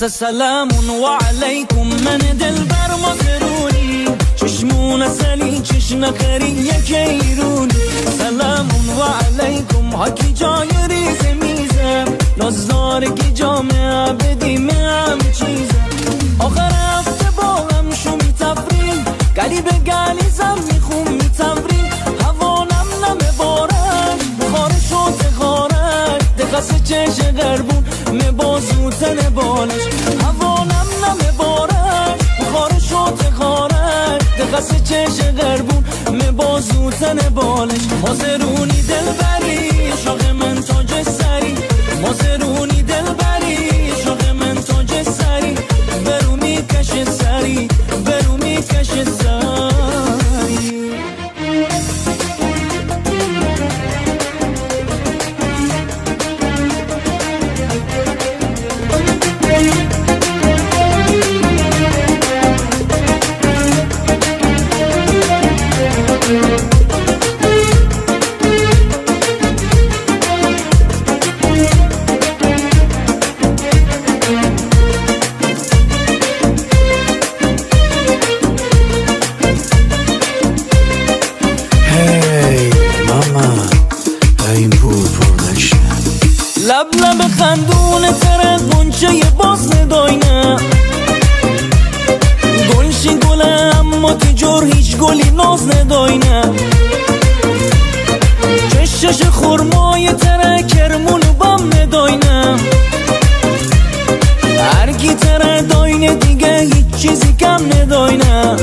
سلامون و علیکم من دلبر مازرونی چشمون اصلی چشم خری یک ایرونی سلامون و علیکم حکی جای ریز میزم نازدارگی جامعه بدیم همه چیزم آخر هفته با هم شو میتفریم گلی به گلی زم میخون میتمریم هوانم نمیبارد بخارش و تخارد دقصه چش غربون مبازوتن بالش هوانم نمیبارد بخارش و تخارد دقصه چش غربون مبازوتن بالش مازرونی دلبری شاق من تاج سری مازرونی دلبری شاق من تاج سری برو میکش سری برو میکش سری لب لب خندون تره گنچه باز نداینه گلشی گله اما تیجور هیچ گلی ناز نداینه چشش خورمای تره کرمولو بام نداینه هرگی تره داینه دیگه هیچ چیزی کم نداینه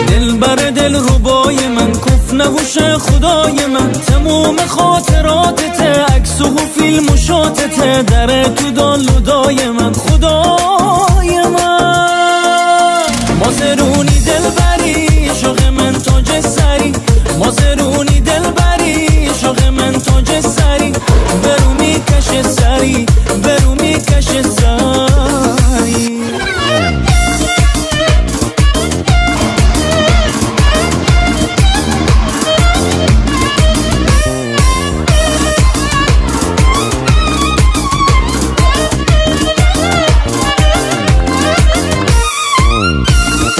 دل بر دل ربای من کف نهوش خدای من تموم خاطراتت عکس و فیلم و شاتت در تو دالودای من خدای من مازرونی دلبری شاق من تاج سری مازرونی دلبری شاق من تاج سری برو میکش سری